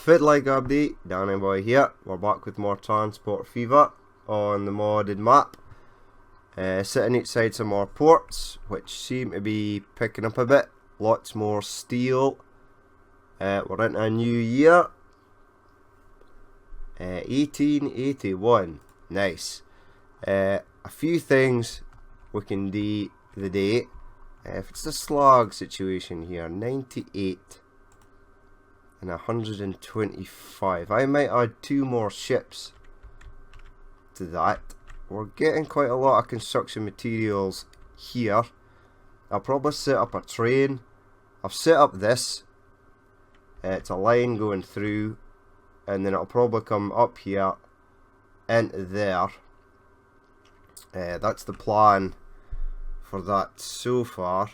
Fit like update, Danny Boy here. We're back with more Transport Fever on the modded map. Sitting outside some more ports, which seem to be picking up a bit. Lots more steel. We're into a new year. 1881. Nice. A few things we can do the day. If it's the slog situation here, 98 and 125. I might add 2 more ships to that. We're getting quite a lot of construction materials here. I'll probably set up a train. I've set up this. It's a line going through, and then it'll probably come up here into there. That's the plan for that so far.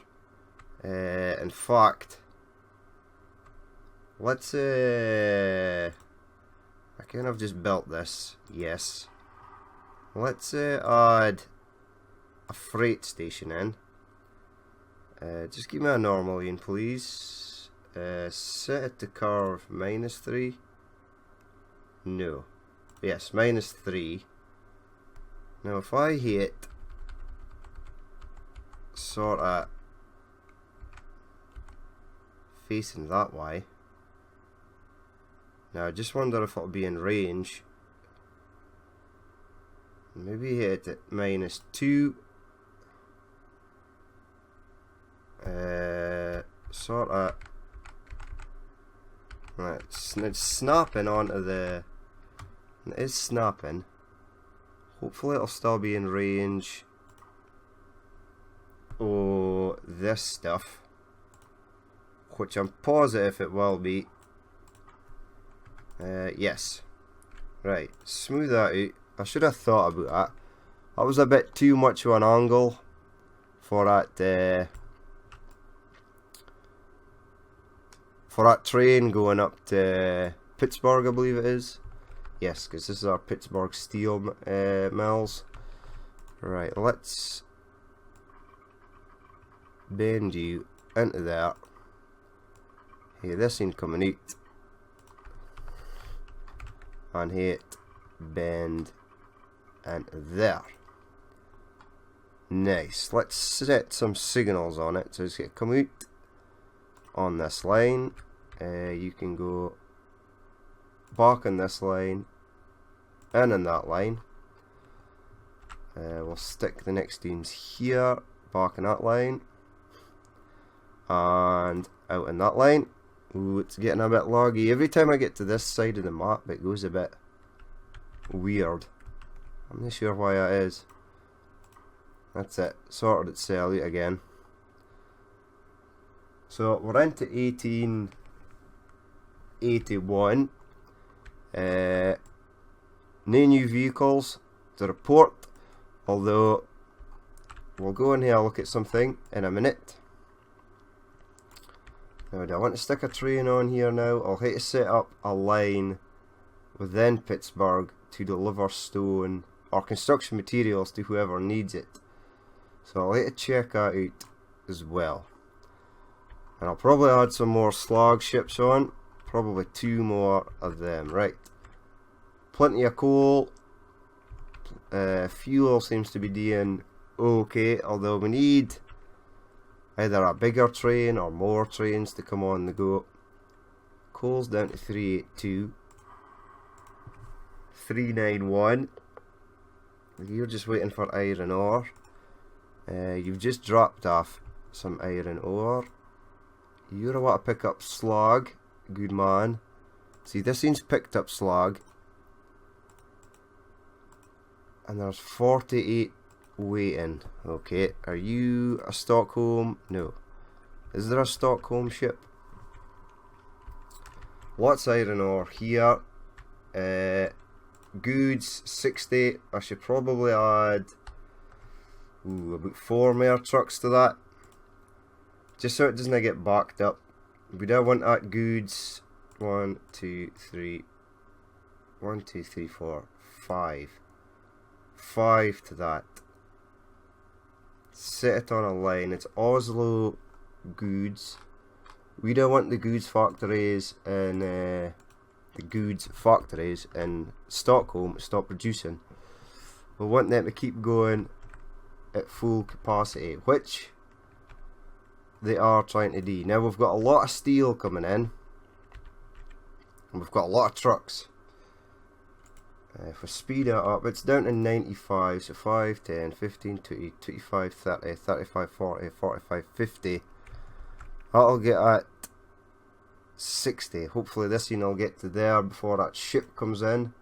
In fact, let's I kind of just built this, yes. Let's add a freight station in. Just give me a normal in, please. Set it to curve -3. No. Yes, -3. Now if I hit sorta facing that way. Now I just wonder if it'll be in range. Maybe hit it -2. Sorta. Right, it's snapping onto the. It is snapping. Hopefully it'll still be in range. Oh, this stuff, which I'm positive it will be. Yes. Right, smooth that out. I should have thought about that. That was a bit too much of an angle for that train going up to Pittsburgh, I believe it is. Yes, because this is our Pittsburgh steel mills. Right, let's bend you into there. Hey, this ain't coming out. And hit bend and there. Nice. Let's set some signals on it so it's going to come out on this line. You can go back on this line and in that line. We'll stick the next teams here, back in that line, and out in that line. Ooh, it's getting a bit laggy. Every time I get to this side of the map, it goes a bit weird. I'm not sure why that is. That's it. Sorted itself out again. So we're into 1881. No new vehicles to report. Although we'll go in here and look at something in a minute. Now, do I want to stick a train on here now? I'll have to set up a line within Pittsburgh to deliver stone or construction materials to whoever needs it. So I'll have to check that out as well. And I'll probably add some more slog ships on. Probably 2 more of them. Right. Plenty of coal. Fuel seems to be doing okay. Although we need either a bigger train or more trains to come on the go. Coal's down to 382. 391. You're just waiting for iron ore. You've just dropped off some iron ore. You're want to pick up slag. Good man. See, this thing's picked up slag. And there's 48 waiting. Okay, are you a Stockholm? No. Is there a Stockholm ship? Lots of iron ore here. Goods 60. I should probably add about 4 more trucks to that, just so it doesn't get backed up. We don't want that goods. 1, 2, 3. 1, 2, 3, 4, 5. 5 to that. Set it on a line. It's Oslo goods. We don't want the goods factories in the goods factories in Stockholm stop producing. We want them to keep going at full capacity, which they are trying to do. Now we've got a lot of steel coming in, and we've got a lot of trucks. If we speed it up, it's down to 95, so 5, 10, 15, 20, 25, 30, 35, 40, 45, 50. That'll get at 60. Hopefully this one will get to there before that ship comes in.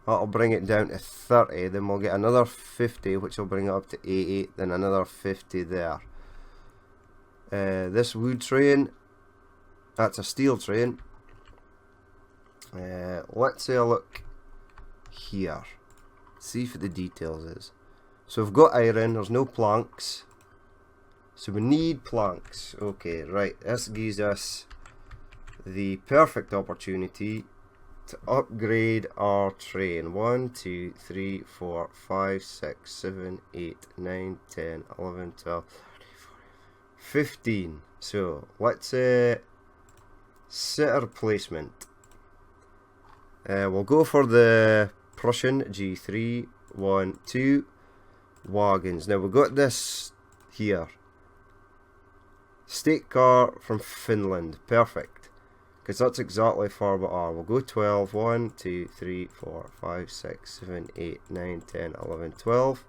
That'll bring it down to 30, then we'll get another 50, which will bring it up to 80, then another 50 there. This wood train, that's a steel train. Let's say a look here, see if the details is. So we've got iron, there's no planks, so we need planks. Okay, right, this gives us the perfect opportunity to upgrade our train. 1, 2, 3, 4, 5, 6, 7, 8, 9, 10, 11, 12, 15. So let's set a replacement. We'll go for the Prussian G3 1 2 wagons. Now we've got this here, state car from Finland, perfect, because that's exactly for what are. We'll go 12, 1 2 3 4 5 6 7 8 9 10 11 12.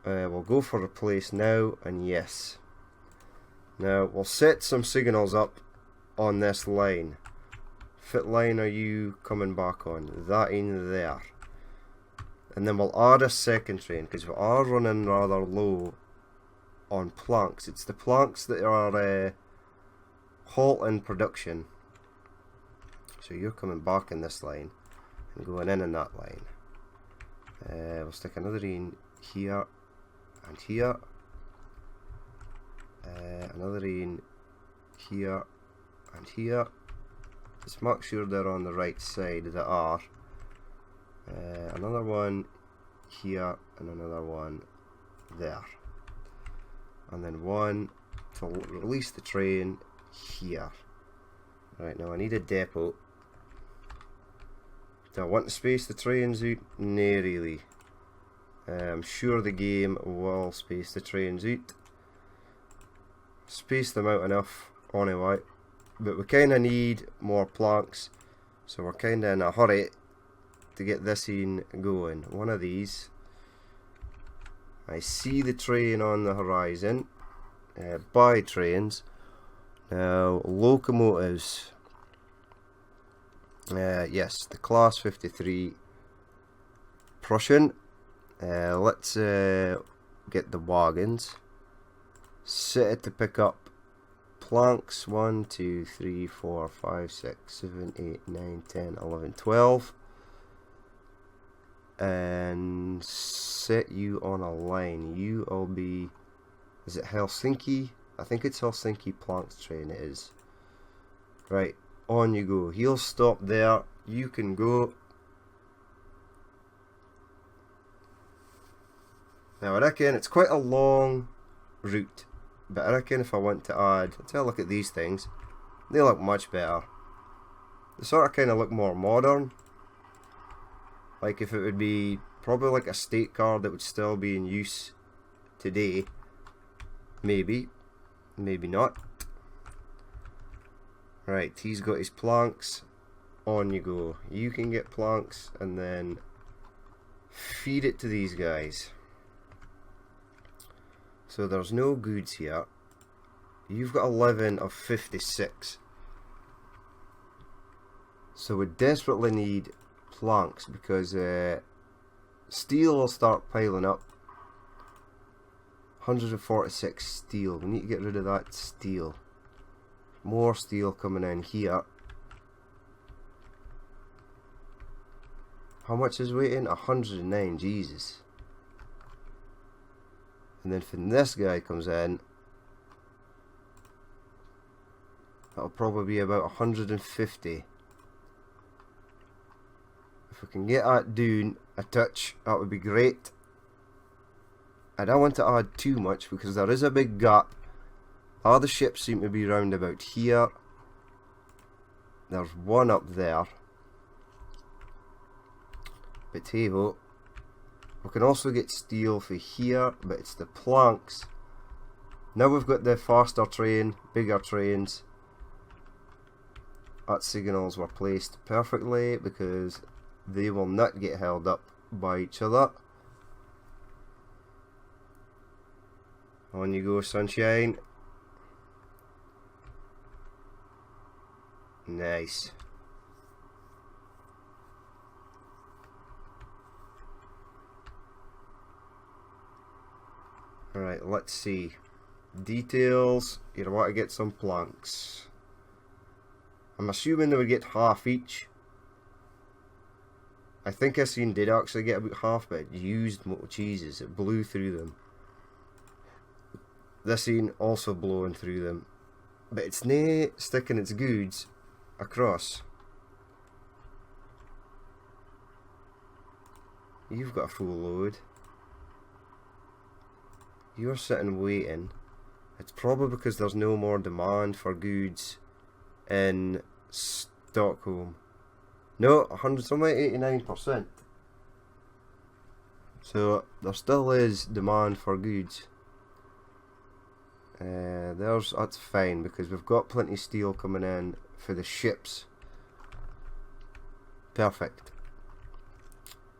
We'll go for replace now, and yes. Now we'll set some signals up on this line. Fit line, are you coming back on? That in there. And then we'll add a second train, because we are running rather low on planks. It's the planks that are halting production. So you're coming back in this line and going in that line. We'll stick another in here and here. Another in here and here. Just make sure they're on the right side. They are. Another one here and another one there. And then one to release the train here. Right, now I need a depot. Do I want to space the trains out? No, really. I'm sure the game will space the trains out. Space them out enough anyway. But we kind of need more planks, so we're kind of in a hurry to get this in going. One of these. I see the train on the horizon. Buy trains. Now locomotives. Yes, the class 53 Prussian. Let's get the wagons. Set it to pick up planks. 1 2 3 4 5 6 7 8 9 10 11 12, and set you on a line. You will be, is it Helsinki? I think it's Helsinki planks train it is. Right, on you go. He'll stop there, you can go. Now I reckon it's quite a long route, but I reckon if I want to add, let's have a look at these things. They look much better. They sort of kind of look more modern. Like if it would be probably like a state car that would still be in use today. Maybe. Maybe not. Right, he's got his planks. On you go. You can get planks and then feed it to these guys. So there's no goods here. You've got 11 of 56. So we desperately need planks because steel will start piling up. 146 steel. We need to get rid of that steel. More steel coming in here. How much is waiting? 109. Jesus. And then when this guy comes in, that'll probably be about 150. If we can get that down a touch, that would be great. I don't want to add too much because there is a big gap. All the ships seem to be round about here. There's one up there. But hey ho. We can also get steel for here, but it's the planks. Now we've got the faster train, bigger trains. That signals were placed perfectly because they will not get held up by each other. On you go, sunshine. Nice. Alright, let's see. Details. You want to get some planks. I'm assuming they would get half each. I think I seen did actually get about half, but it used cheeses. It blew through them. This scene also blowing through them. But it's nae sticking its goods across. You've got a full load. You're sitting waiting. It's probably because there's no more demand for goods in Stockholm. No, 100, something like 89%. So there still is demand for goods. That's fine because we've got plenty of steel coming in for the ships. Perfect.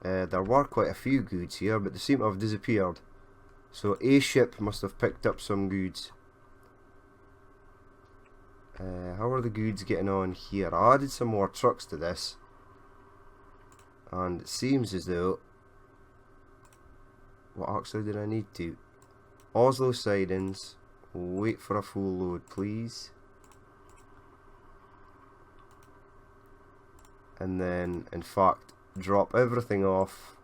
There were quite a few goods here, but they seem to have disappeared. So a ship must have picked up some goods. How are the goods getting on here? I added some more trucks to this, and it seems as though, what actually did I need to? Oslo sidings. Wait for a full load, please. And then, in fact, drop everything off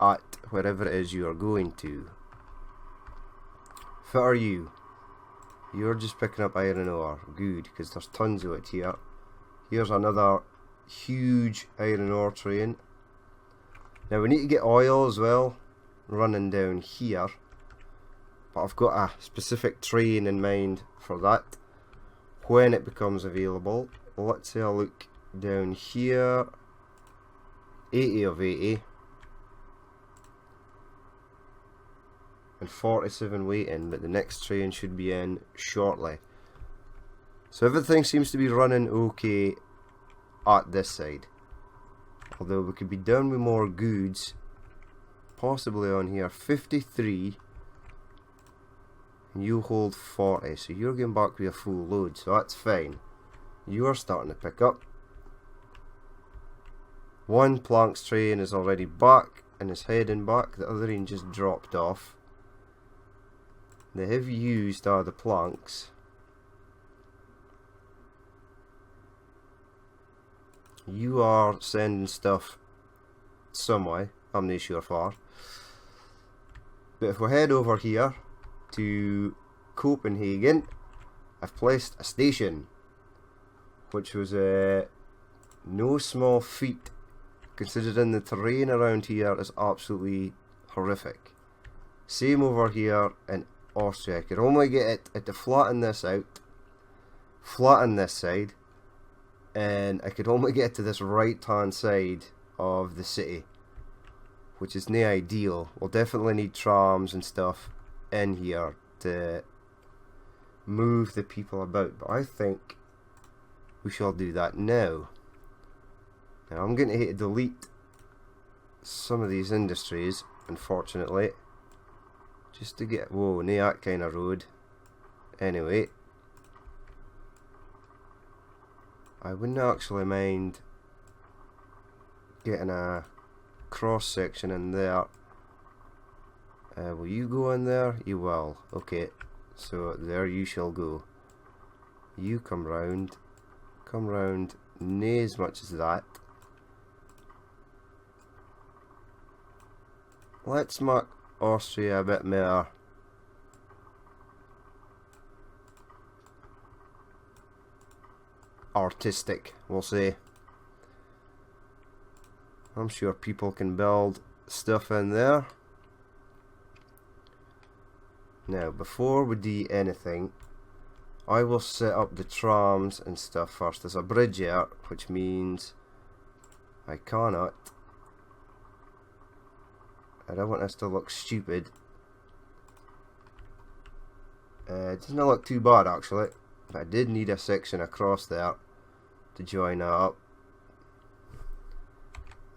at wherever it is you are going to. Fit are you? You're just picking up iron ore. Good, because there's tons of it here. Here's another huge iron ore train. Now we need to get oil as well running down here. But I've got a specific train in mind for that when it becomes available. Let's have a look down here. 80 of 80. And 47 waiting, but the next train should be in shortly. So everything seems to be running okay at this side. Although we could be done with more goods. Possibly on here. 53. And you hold 40. So you're getting back with a full load. So that's fine. You're starting to pick up. One planks train is already back and is heading back. The other one just dropped off. They have used the planks. You are sending stuff some way. I'm not sure far. But if we head over here to Copenhagen, I've placed a station, which was no small feat, considering the terrain around here is absolutely horrific. Same over here in Austria. I could only get it to flatten this out, flatten this side, and I could only get to this right hand side of the city, which is not ideal. We'll definitely need trams and stuff in here to move the people about, but I think we shall do that now. Now I'm going to hit delete some of these industries, unfortunately, just to get, whoa, near that kind of road. Anyway, I wouldn't actually mind getting a cross section in there. Will you go in there? You will. Okay, so there you shall go. You come round, nae as much as that. Let's make Austria a bit more artistic, we'll say. I'm sure people can build stuff in there. Now, before we do anything, I will set up the trams and stuff first. There's a bridge here, which means I cannot. I don't want this to look stupid. It doesn't look too bad actually, but I did need a section across there to join up.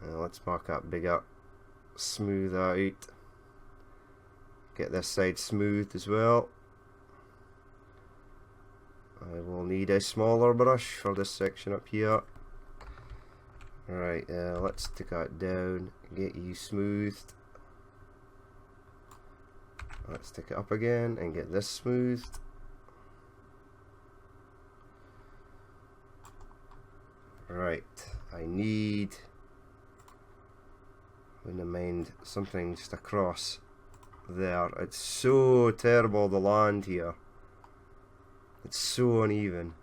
Let's mark that bigger. Smooth out. Get this side smoothed as well. I will need a smaller brush for this section up here. Alright, let's take that down, get you smoothed. Let's take it up again and get this smoothed. Right, I need, wouldn't mind something just across there. It's so terrible, the land here. It's so uneven.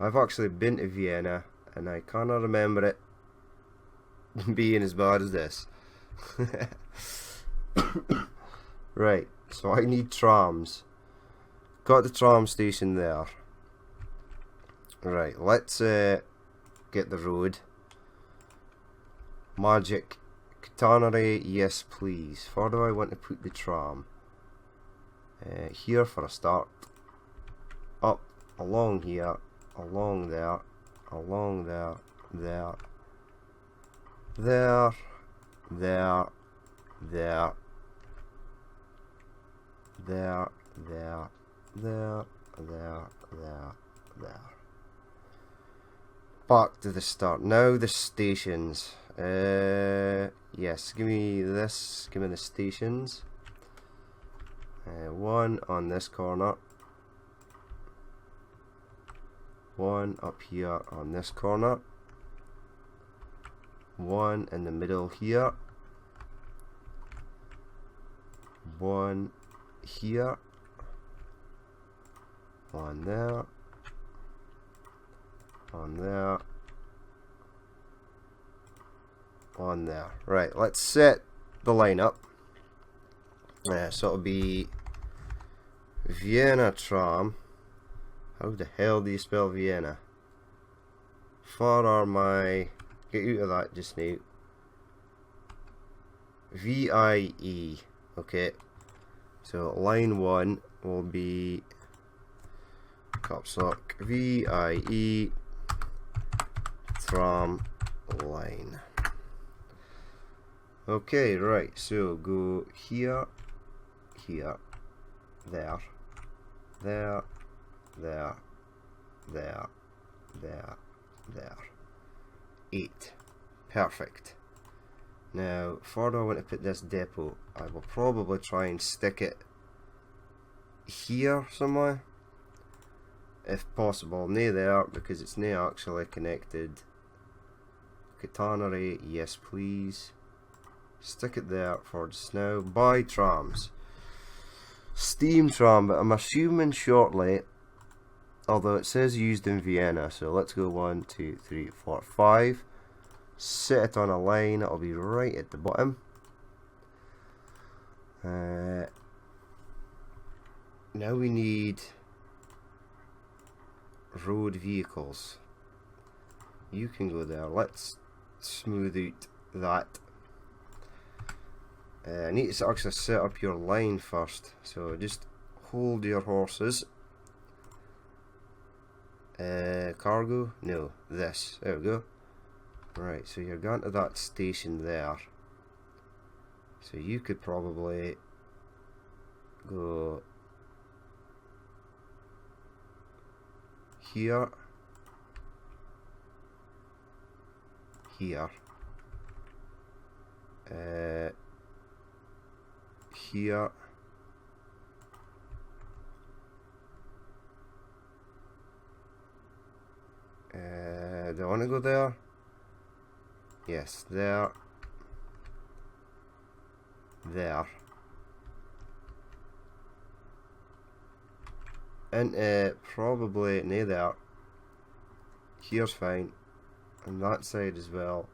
I've actually been to Vienna and I cannot remember it being as bad as this. Right, so I need trams. Got the tram station there. Right, let's get the road. Magic catenary, yes please. Where do I want to put the tram? Here for a start. Up, along here, along there, along there, there, there, there, there, there, there, there, there, there, there. Back to the start. Now the stations. Yes, give me this. Give me the stations. One on this corner. One up here on this corner. One in the middle here. One here. One there. One there. One there. Right, let's set the line up. So it'll be Vienna tram. How the hell do you spell Vienna? Far are my... Get out of that just now. VIE. Okay. So line 1 will be caps lock VIE tram line. Okay, right, so go here, here, there, there, there, there, there, there. 8. Perfect. Now, for do I want to put this depot? I will probably try and stick it here somewhere, if possible. Near there, because it's near actually connected. Catenary, yes please. Stick it there for just now. Buy trams. Steam tram, but I'm assuming shortly, although it says used in Vienna, so let's go 1, 2, 3, 4, 5. Set it on a line, it'll be right at the bottom. Now we need road vehicles. You can go there. Let's smooth out that. I need to actually set up your line first, so just hold your horses. Cargo? No, this. There we go. Right, so you're going to that station there. So you could probably go here, here, here, do I want to go there? Yes, there, there, and probably near there. Here's fine, and that side as well,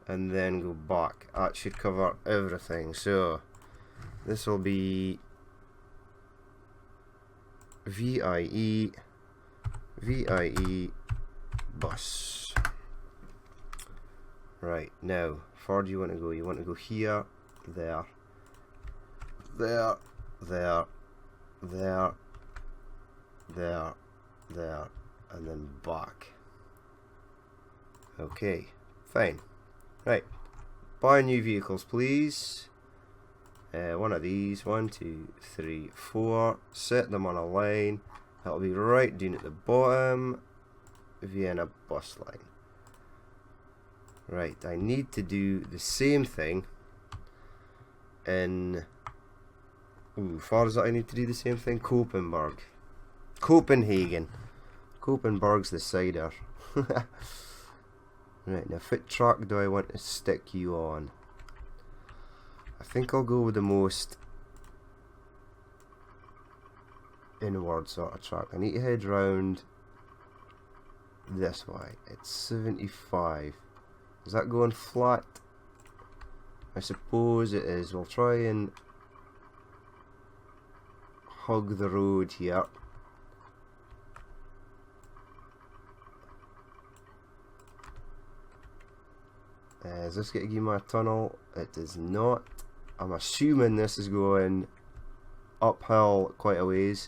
and then go back. That should cover everything. So this will be VIE bus. Right, now, far do you want to go? You want to go here, there, there, there, there, there, there, and then back. Okay, fine. Right, buy new vehicles, please. One of these, 1, 2, 3, 4. Set them on a line. That'll be right down at the bottom. Vienna bus line. Right, I need to do the same thing in. Ooh, far as that I need to do the same thing. Copenhagen. Copenhagen's the cider. Right, now what track do I want to stick you on? I think I'll go with the most inward sort of track. I need to head round this way. It's 75. Is that going flat? I suppose it is. We'll try and hug the road here. Is this going to give me a tunnel? It is not. I'm assuming this is going uphill quite a ways.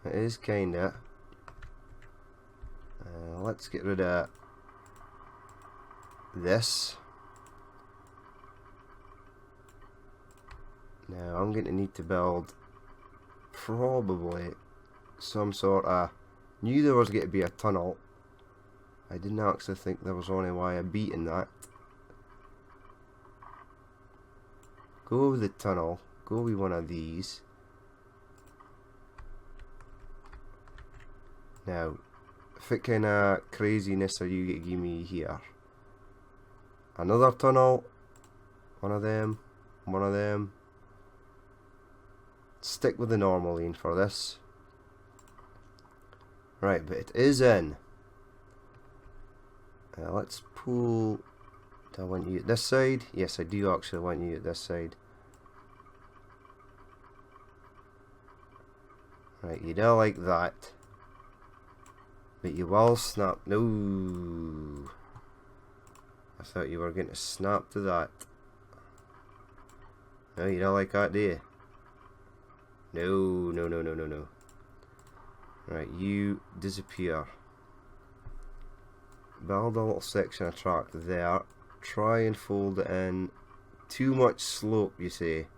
It is kinda. Let's get rid of this. Now I'm going to need to build probably some sort of. Knew there was going to be a tunnel. I didn't actually think there was only way of beating that. Go with the tunnel. Go with one of these. Now, what kind of craziness are you going to give me here? Another tunnel. One of them. One of them. Stick with the normal lane for this. Right, but it is in. Let's pull. Do I want you at this side? Yes, I do actually want you at this side. Right, you don't like that. But you will snap. No. I thought you were going to snap to that. No, you don't like that, do you? No, no, no, no, no, no. Right, you disappear. Build a little section of track there. Try and fold it in. Too much slope, you say.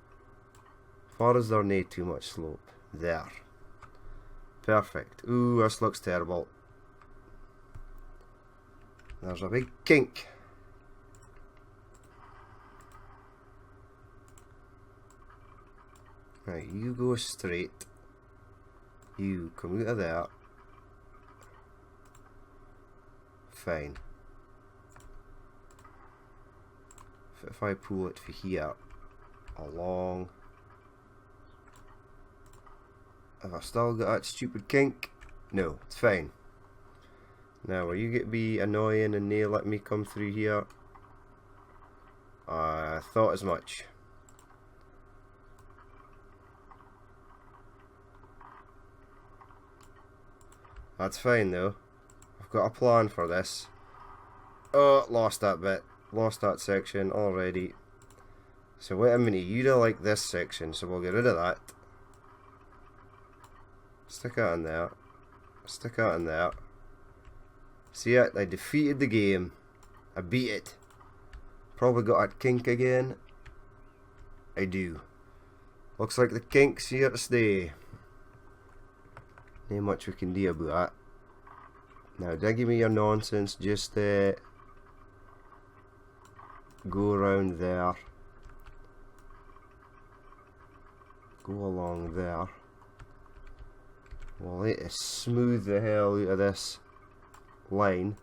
Far as there need too much slope. There. Perfect. Ooh, this looks terrible. There's a big kink. Right, you go straight. You come out of there. Fine. If I pull it for here, along. Have I still got that stupid kink? No, it's fine. Now, are you going to be annoying and nail let me come through here? I thought as much. That's fine though. I've got a plan for this. Oh, lost that bit. Lost that section already. So wait a minute, you don't like this section, so we'll get rid of that. Stick that in there. Stick that in there. See it? I defeated the game. I beat it. Probably got that kink again. I do. Looks like the kink's here to stay. Not much we can do about that. Now, don't give me your nonsense. Just go around there. Go along there. Well, let us smooth the hell out of this line.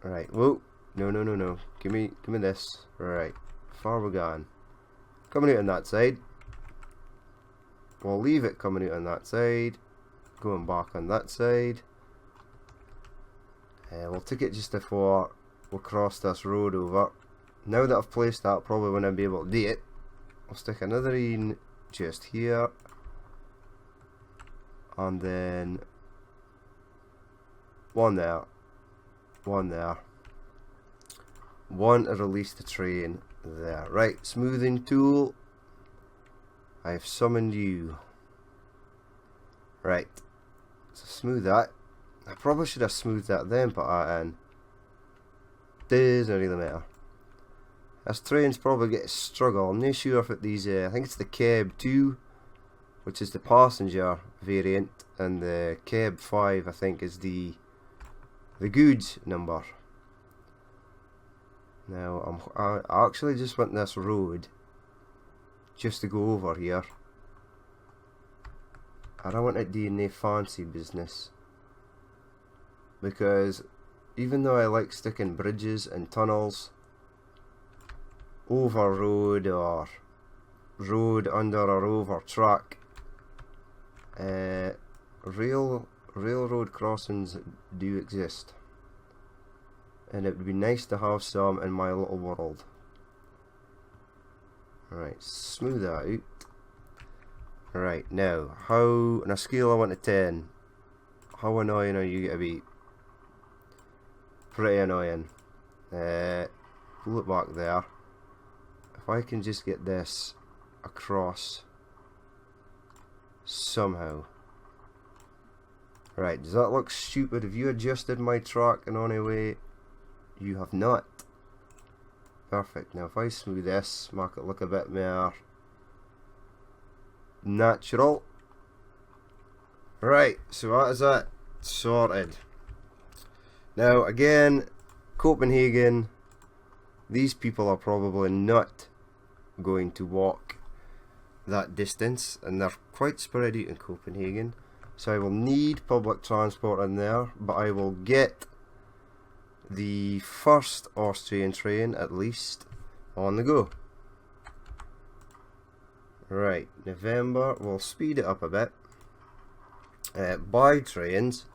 Right, whoa, no, no, no, no, give me this. Right, far we gone. Coming out on that side. We'll leave it coming out on that side. going back on that side. We'll take it just before we'll cross this road over. Now that I've placed that, probably when I'll be able to do it, I'll stick another in just here, and then one there, one there, one to release the train there. Right, smoothing tool, I have summoned you. Right, so smooth that. I probably should have smoothed that then put that in. Doesn't really matter. This train's probably going to struggle. I'm not sure if it these, I think it's the Cab 2, which is the passenger variant, and the Cab 5 I think is the goods number. Now I actually just want this road just to go over here. I don't want it doing no fancy business, because even though I like sticking bridges and tunnels over road or road under or over track, railroad crossings do exist, and it would be nice to have some in my little world. Right, smooth that out. Right, now, how, on a scale of 1 to 10, how annoying are you going to be? Pretty annoying. Pull it back there. If I can just get this across somehow. Right, does that look stupid? Have you adjusted my track in any way? You have not. Perfect. Now if I smooth this, make it look a bit more natural. Right, so that is it. Sorted. Now again, Copenhagen, these people are probably not going to walk that distance, and they're quite spread out in Copenhagen, so I will need public transport in there, but I will get the first Austrian train at least on the go. Right, November, we'll speed it up a bit. Buy trains,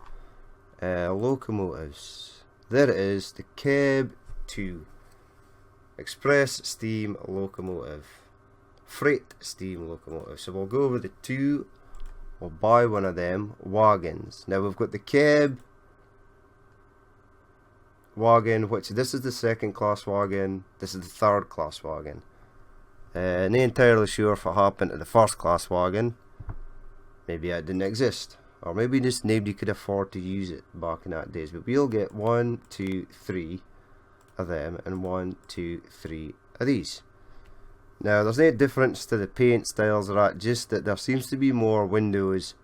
locomotives. There it is, the Cab 2. Express steam locomotive. Freight steam locomotive. So we'll go with the 2. We'll buy one of them. Wagons. Now we've got the Cab wagon, which this is the 2nd class wagon. This is the 3rd class wagon. Not entirely sure if it happened to the 1st class wagon. Maybe it didn't exist, or maybe just nobody could afford to use it back in that days. But we'll get 1, 2, 3 of them, and 1, 2, 3 of these. Now there's no difference to the paint styles or that, just that there seems to be more windows.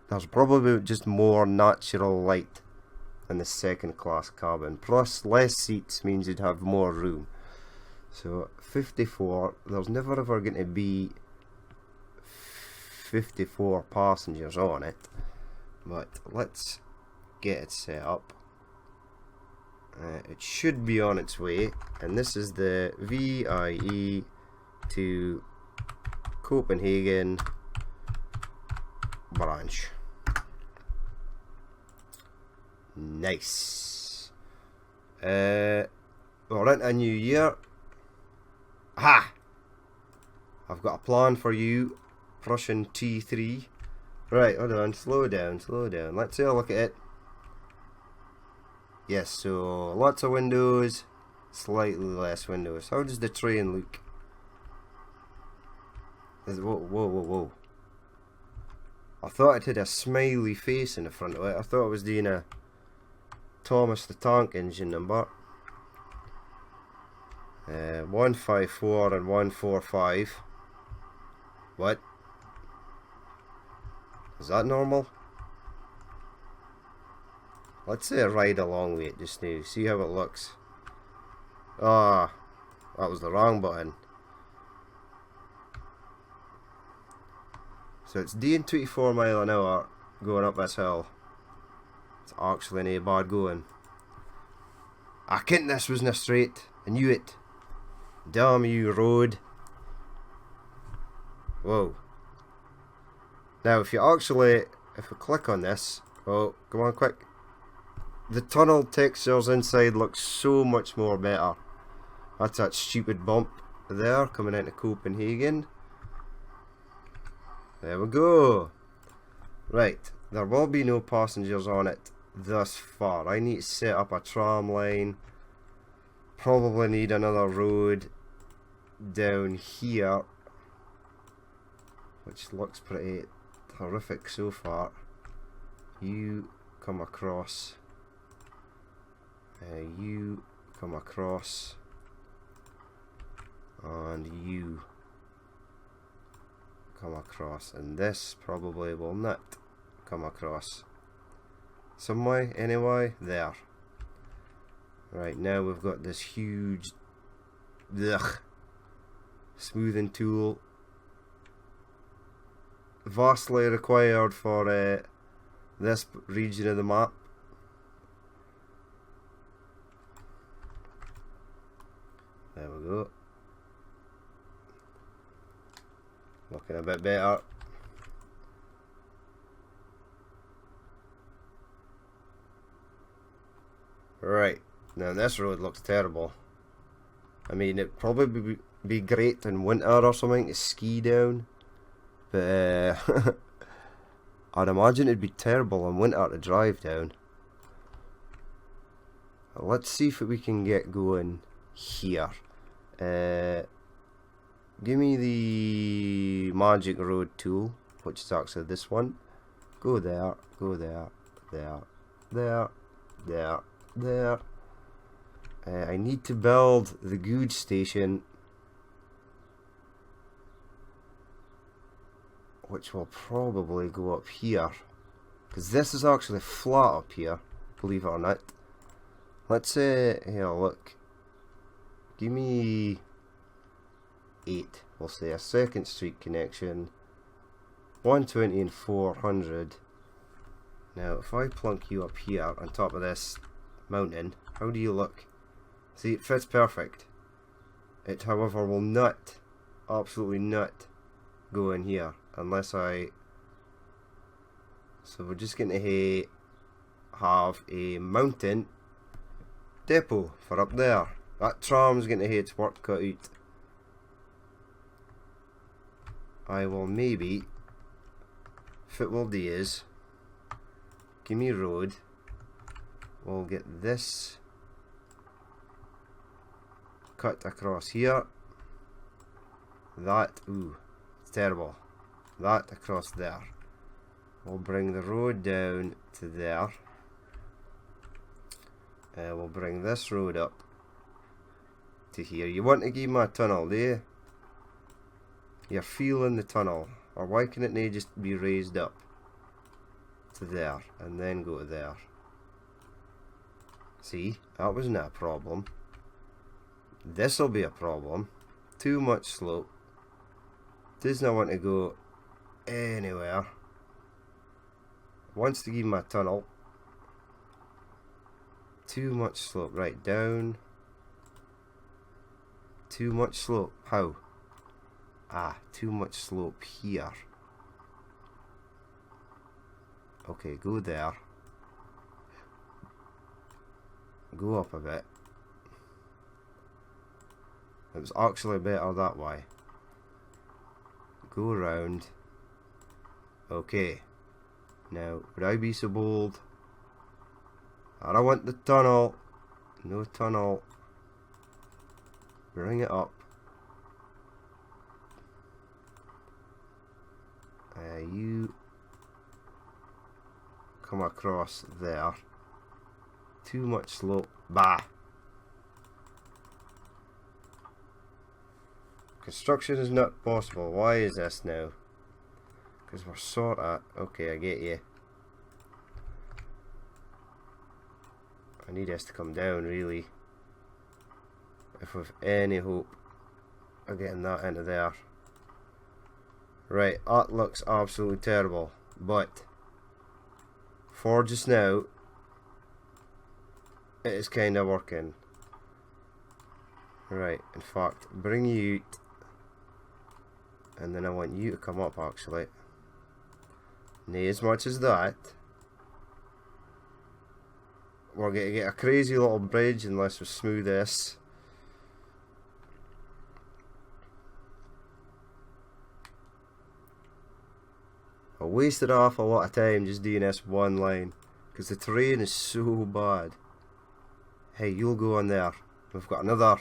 There's probably just more natural light in the 2nd class cabin, plus less seats means you'd have more room. So 54, there's never ever going to be 54 passengers on it, but let's get it set up. It should be on its way, and this is the VIE to Copenhagen branch. Nice. We're into a new year. Ha! I've got a plan for you, Prussian T3. Right, hold on, slow down, slow down. Let's have a look at it. Yes, so lots of windows, slightly less windows. How does the train look? Whoa, whoa, whoa, whoa. I thought it had a smiley face in the front of it. I thought it was doing a Thomas the Tank Engine number. 154 and 145. What? Is that normal? Let's say ride along with it just now, see how it looks. Ah, that was the wrong button. So it's doing 24 mile an hour going up this hill. It's actually no bad going. I kent this wasn't straight. I knew it. Damn you, road. Whoa. Now if you actually if we click on this, oh, come on, quick. The tunnel textures inside look so much more better. That's that stupid bump there coming into Copenhagen. There we go. Right, there will be no passengers on it thus far. I need to set up a tram line. Probably need another road down here, which looks pretty horrific so far. You come across. You come across. And you come across. And this probably will not come across. Some way, anyway, there. Right, now we've got this huge smoothing tool, vastly required for this region of the map. There we go. Looking a bit better. Right, now this road looks terrible. I mean, it'd probably be great in winter or something to ski down, but I'd imagine it'd be terrible in winter to drive down. Let's see if we can get going here. Give me the magic road tool, which is actually this one. Go there, go there, there, there, there, there. I need to build the goods station, which will probably go up here, because this is actually flat up here, believe it or not. Let's say, here, look, give me 8, we'll say a second street connection, 120 and 400. Now if I plunk you up here on top of this mountain, how do you look? See, it fits perfect. It, however, will not, absolutely not, go in here unless I... So we're just going to have a mountain depot for up there. That tram's going to have its work cut out. I will maybe, if it will do is, give me road. We'll get this cut across here. That, ooh, it's terrible. That across there. We'll bring the road down to there. We'll bring this road up to here. You want to give me a tunnel, do you? You're feeling the tunnel. Or why can it not just be raised up to there and then go to there? See, that wasn't a problem. This'll be a problem. Too much slope. Does not want to go anywhere. Wants to give me a tunnel. Too much slope. Right, down. Too much slope. How? Ah, too much slope here. Okay, go there. Go up a bit. It was actually better that way. Go around. Okay. Now, would I be so bold? I don't want the tunnel. No tunnel. Bring it up. You come across there. Too much slope. Bah! Construction is not possible. Why is this now? Because we're sort of... Okay, I get you. I need this to come down, really. If we've any hope of getting that into there. Right, that looks absolutely terrible. But, for just now, it is kind of working. Right, in fact, bring you out. And then I want you to come up, actually. Nay, as much as that. We're going to get a crazy little bridge unless we smooth this. I wasted off a lot of time just doing this one line because the terrain is so bad. Hey, you'll go on there. We've got another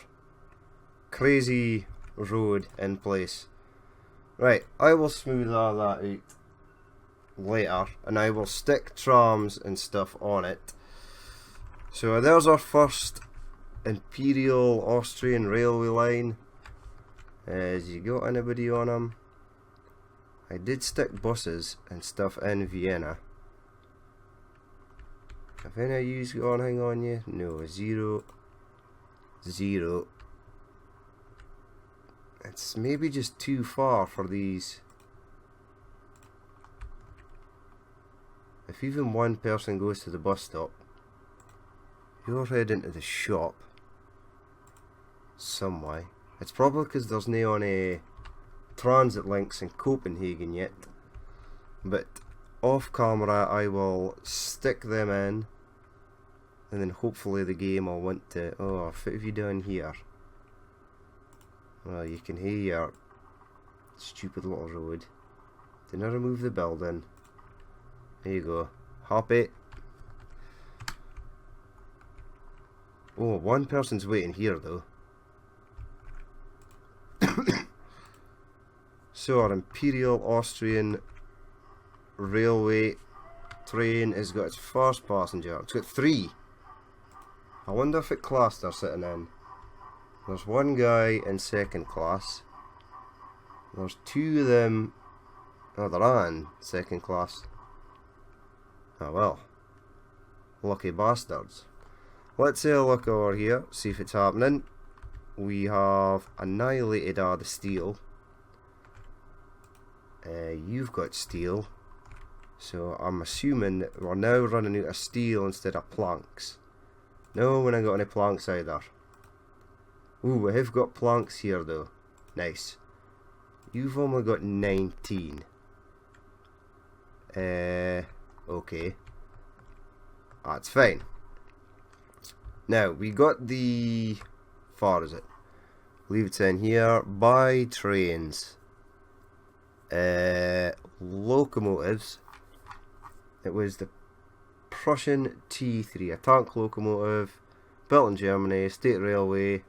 crazy road in place. Right, I will smooth all that out later, and I will stick trams and stuff on it. So there's our first Imperial Austrian railway line. Has you got anybody on them? I did stick buses and stuff in Vienna. Have any of you got anything on you? No, 0. It's maybe just too far for these. If even one person goes to the bus stop, you're heading to the shop some way. It's probably because there's no on a transit links in Copenhagen yet. But off camera I will stick them in, and then hopefully the game will want to. Oh, what have you done here? Well, you can hear your stupid little road. Did I remove the building? There you go. Hop it. Oh, one person's waiting here though. So our Imperial Austrian railway train has got its first passenger. It's got 3. I wonder if it class they're sitting in. There's one guy in second class. There's 2 of them. Oh, they're on second class. Oh well. Lucky bastards. Let's have a look over here, see if it's happening. We have annihilated all the steel. You've got steel. So I'm assuming that we're now running out of steel instead of planks. No, we haven't got any planks either. Ooh, we have got planks here though. Nice. You've only got 19. Okay. That's fine. Now, we got the... far is it? Leave it in here. Buy trains. Locomotives. It was the Prussian T3, a tank locomotive, built in Germany, state railway.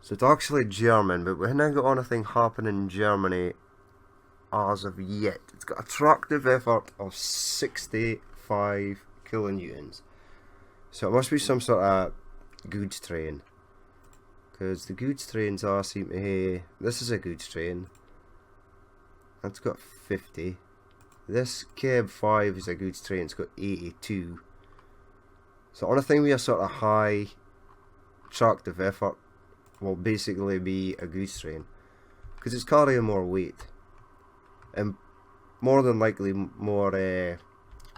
So it's actually German, but we haven't got anything happening in Germany as of yet. It's got a tractive effort of 65 kilonewtons. So it must be some sort of goods train. Because the goods trains are seem to have... This is a goods train. That's got 50. This Cab 5 is a goods train. It's got 82. So the only thing with a sort of high tractive effort will basically be a goods train. Because it's carrying more weight. And more than likely more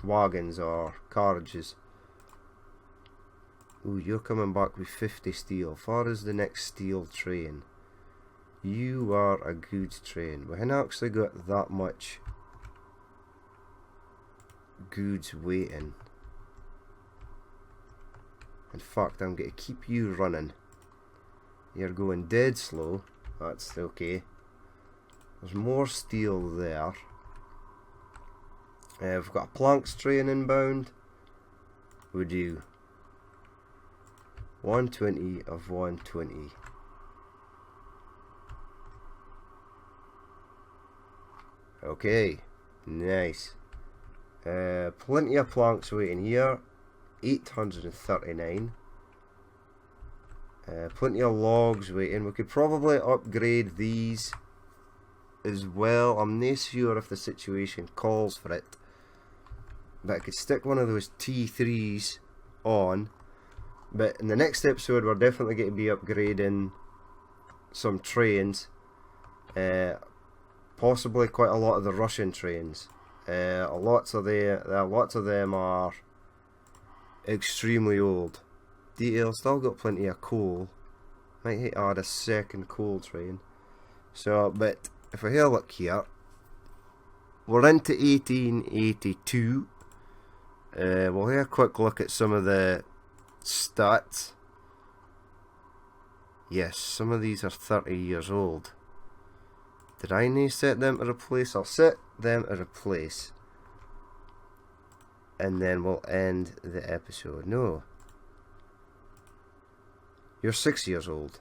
wagons or carriages. Ooh, you're coming back with 50 steel. Far is the next steel train? You are a goods train. We haven't actually got that much goods waiting. In fact, I'm going to keep you running. You're going dead slow. That's okay. There's more steel there. We've got a planks train inbound. We do 120 of 120. Okay, nice. Plenty of planks waiting here. 839. Plenty of logs waiting. We could probably upgrade these as well. I'm not sure if the situation calls for it, but I could stick one of those T3s on. But in the next episode we're definitely going to be upgrading some trains, possibly quite a lot of the Russian trains. Lots of them are extremely old. Detail, still got plenty of coal. Might add a second coal train. So, but if we have a look here, we're into 1882. We'll have a quick look at some of the stats. Yes, some of these are 30 years old. Did I not set them to replace? I'll set them to replace. And then we'll end the episode. No. You're 6 years old.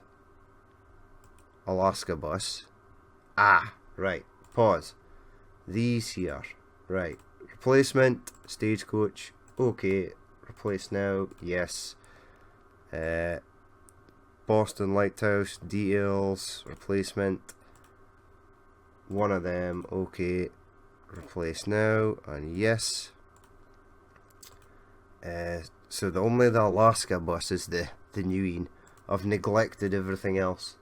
Alaska bus. Ah, right. Pause. These here. Right. Replacement. Stagecoach. Okay. Replace now. Yes. Boston Lighthouse. Details. Replacement. One of them. Okay. Replace now. And yes. So only the Alaska bus is the new one. I've neglected everything else.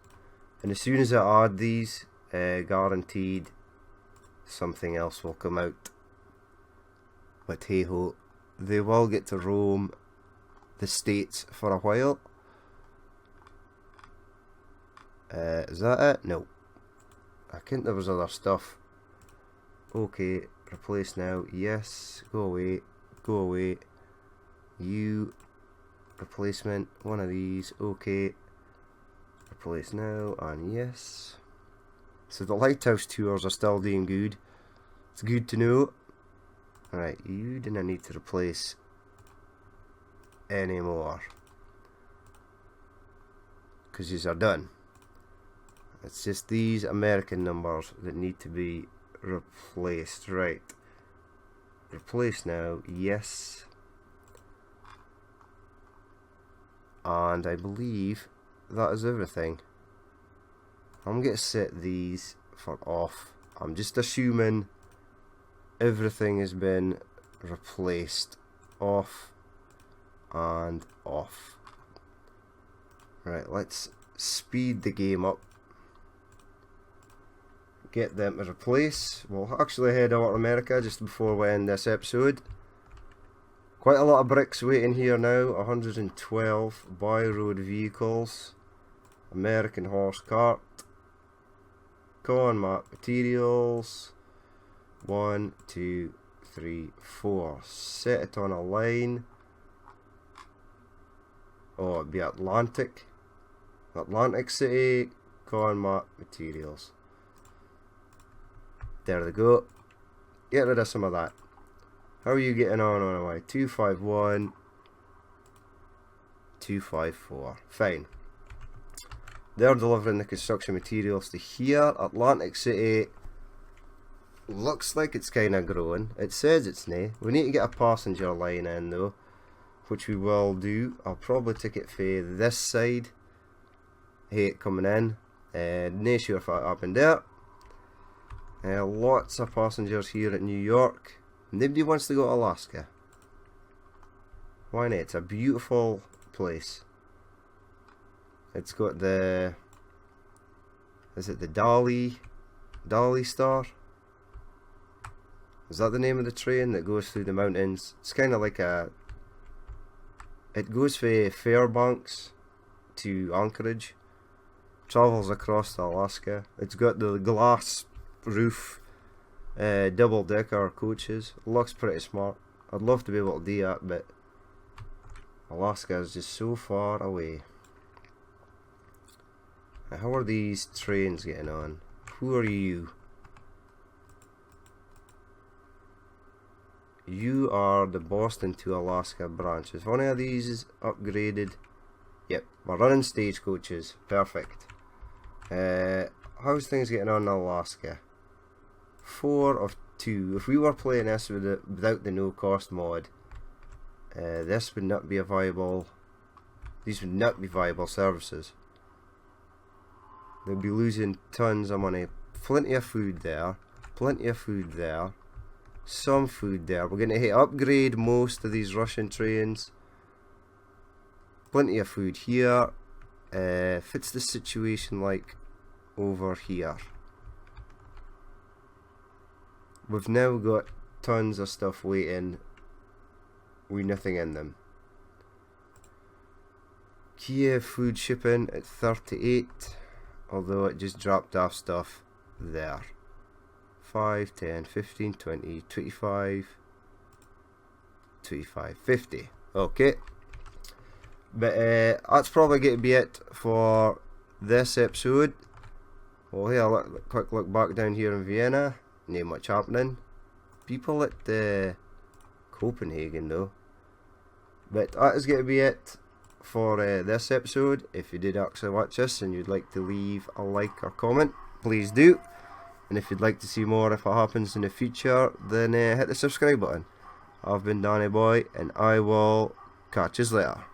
And as soon as I add these, guaranteed something else will come out. But hey ho, they will get to roam the States for a while. Is that it? No. I think there was other stuff. Okay, replace now. Yes, go away, go away. You, replacement, one of these. Okay, replace now, and yes. So the lighthouse tours are still doing good. It's good to know. Alright, you didn't need to replace anymore, because these are done. It's just these American numbers that need to be replaced. Right, replace now. Yes. And I believe that is everything. I'm going to set these for off. I'm just assuming everything has been replaced. Off and off. Right, let's speed the game up. Get them to replace. We'll actually head over to America just before we end this episode. Quite a lot of bricks waiting here now. 112 by-road vehicles. American horse cart. Con map materials. 1, 2, 3, 4. Set it on a line. Oh, it'd be Atlantic. Atlantic City. Con map materials. There they go. Get rid of some of that. How are you getting on a way? 251, 254. Fine. They're delivering the construction materials to here. Atlantic City looks like it's kind of growing. It says it's nae. We need to get a passenger line in though, which we will do. I'll probably take it for this side. Hey, it coming in. Nae sure if I up and there. Lots of passengers here at New York. Nobody wants to go to Alaska. Why not? It's a beautiful place. It's got the... Is it the Dali Star? Is that the name of the train that goes through the mountains? It's kind of like a... It goes from Fairbanks to Anchorage. Travels across to Alaska. It's got the glass roof. Double decker coaches. Looks pretty smart. I'd love to be able to do that, but Alaska is just so far away. How are these trains getting on? Who are you? You are the Boston to Alaska branch. If one of these is upgraded, yep, we're running stagecoaches. Perfect. How's things getting on in Alaska? 4 of 2. If we were playing this without the no cost mod, this would not be a viable. These would not be viable services. They'd be losing tons of money. Plenty of food there. Plenty of food there. Some food there. We're going to upgrade most of these Russian trains. Plenty of food here. Fits the situation like over here. We've now got tons of stuff waiting with nothing in them. Kiev food shipping at 38, although it just dropped off stuff there. 5, 10, 15, 20, 25, 25, 50. Okay. But that's probably going to be it for this episode. Well, here, quick look back down here in Vienna. Not much happening. People at Copenhagen though. But that is going to be it for this episode. If you did actually watch this and you'd like to leave a like or comment, please do. And if you'd like to see more if it happens in the future, then hit the subscribe button. I've been Danny Boy, and I will catch you later.